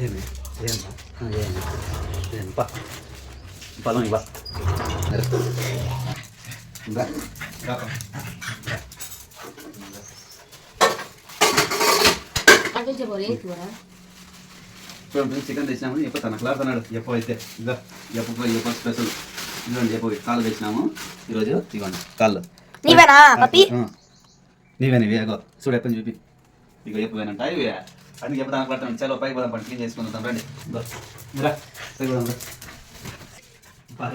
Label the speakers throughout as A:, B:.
A: ఏమి పా పదం ఇవ్వ చికెన్ తెచ్చినాము ఎప్పుడు తనకులాడుతున్నాడు ఎప్పుడు అయితే ఇక ఎప్పుడు స్పెషల్ ఇదిగోండి ఎప్పుడు కాళ్ళు తెచ్చినాము ఈరోజు ఇవ్వండి కాళ్ళు నీవేనా ఇవేగో చూడు ఎప్పుడు చూపి ఇక ఎప్పుడేనంట ఇవి అన్ని ఎప్పుడు తనకులాడుతున్నాడు చలో పైకి పోదాం క్లీన్ చేసుకుందాం రండి పైకి పోదాం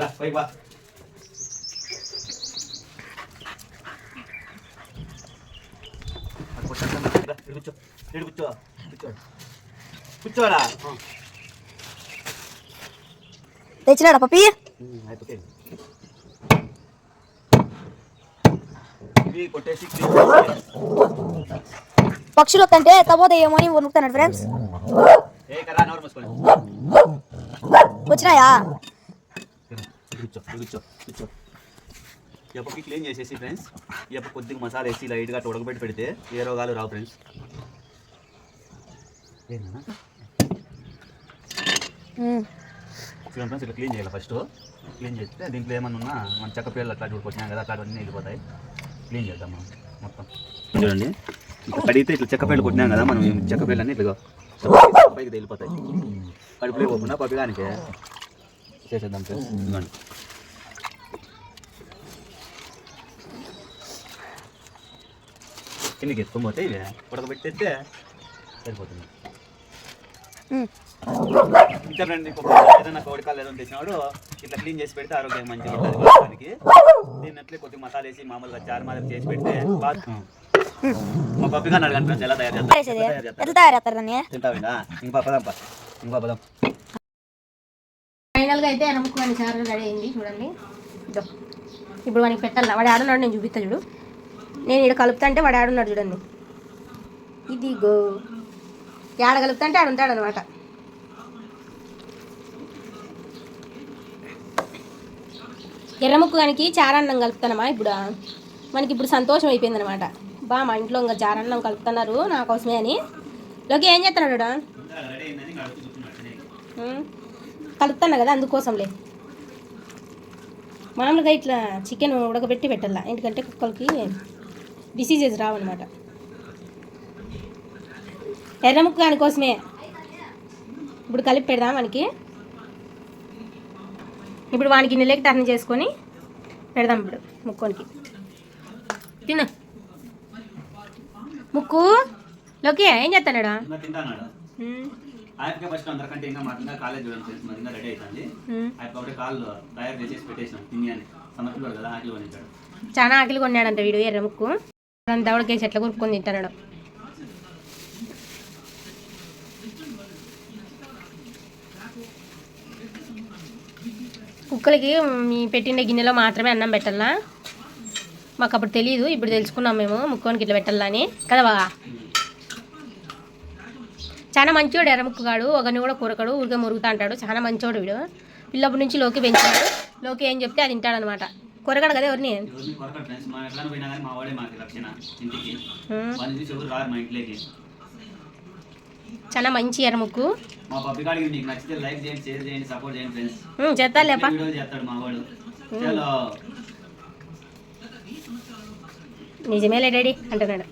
A: రా పైకి బా కూర్చో కూర్చో కూర్చో కూర్చోరా
B: తెచ్చినాడా పప్పి పక్షులు వస్తుంటే తపోతాయేమో అని వణుకుతున్నాడు ఫ్రెండ్స్. వచ్చినాయా
A: ఎప్పటికి క్లీన్ చేసేసి ఫ్రెండ్స్ ఎప్పుడు కొద్దిగా మసాలా వేసి లైట్గా ఉడకబెట్టి పెడితే ఏ రోగాలు రావు ఫ్రెండ్స్. ఫ్రెండ్స్ ఇట్లా క్లీన్ చేయాలి ఫస్ట్. క్లీన్ చేస్తే దీంట్లో ఏమన్నా ఉన్నా మన చెక్క పిల్లలు అట్లా చూడుకొచ్చినాం కదా అట్లాంటివన్నీ వెళ్ళిపోతాయి. క్లీన్ చేద్దాం మనం మొత్తం. చూడండి ఇట్లా కడిగితే ఇట్లా చెక్క పిల్లలు కొట్టినాం కదా మనం చెక్క పిల్లలన్నీ ఇట్లా పైకి వెళ్ళిపోతాయి. కడుపులో పోకుండా పప్పిదానికి చేసేద్దాం ఫ్రెండ్స్. ఇదిగోండి కిందికి ఎత్తుకోపోతే ఇవి ఉడకబెట్టేస్తే సరిపోతుంది. ఇంకా ఫ్రెండ్ ఏదైనా కోడికాలు ఏదైనా తెచ్చినాడు ఇట్లా క్లీన్ చేసి పెడితే ఆరోగ్యం మంచిగా ఉంటుంది దానికి. దీన్ని అట్లే కొద్దిగా మసాలా వేసి మామూలుగా చారు మాదిరి చేసి పెడితే మా పప్పిగా అడగండి ఫ్రెండ్స్ ఎలా తయారు చేస్తారు. ఇంకా పదం
B: ఫైనల్గా అయితే ఎనముకుని చారు రెడీ అయింది చూడండి. ఇప్పుడు వానికి పెట్టాలి. వాడు ఆడున్నాడు, నేను చూపిస్తా చూడు. నేను ఇక్కడ కలుపుతా అంటే వాడు ఆడున్నాడు చూడండి. ఇదిగో ఏడ కలుపుతా అంటే ఆడుంటాడు అనమాట. ఎర్రముక్కుగానికి చారన్నం కలుపుతానమ్మా. ఇప్పుడు మనకి ఇప్పుడు సంతోషం అయిపోయింది అనమాట. మా ఇంట్లో ఇంకా చారన్నం కలుపుతున్నారు నా కోసమే అని. లోకి ఏం చేస్తున్నాడు కలుపుతున్నా కదా అందుకోసంలే. మామూలుగా ఇట్లా చికెన్ ఉడకబెట్టి పెట్టాల, ఎందుకంటే కుక్కలకి డిసీజెస్ రావన్నమాట. ఎర్రముక్క దానికోసమే ఇప్పుడు కలిపి పెడదాం వానికి. ఇప్పుడు వానికి నెలకి టర్న్ చేసుకొని పెడదాం. ఇప్పుడు ముక్కోనికి తిన్న ముక్కు లోకి ఏం చేస్తాడా చాలా ఆకలి కొన్నాడంట వీడు ఎర్ర ముక్కు. దవడకేసి ఎట్లా కొనుక్కొని తింటాడు. కుక్కలకి మీ పెట్టిన గిన్నెలో మాత్రమే అన్నం పెట్టాలా. మాకు అప్పుడు తెలియదు, ఇప్పుడు తెలుసుకున్నాం మేము ముక్కోనికి ఇట్లా పెట్టాలా అని కదా బాగా. చాలా మంచోడు ఎర్రముక్కుగాడు. ఒకని కూడా కూరకడు, ఊరికే మురుగుతా అంటాడు. చాలా మంచోడు వీడు. పిల్లప్పటి నుంచి లోకి పెంచాడు. లోకి ఏం చెప్తే అది తింటాడు అనమాట. కూరగాడు కదా ఎవరిని. చాలా మంచి ఎర్రముక్కు. చేస్తాలేపా. నిజమేలే డాడీ అంటున్నాడు.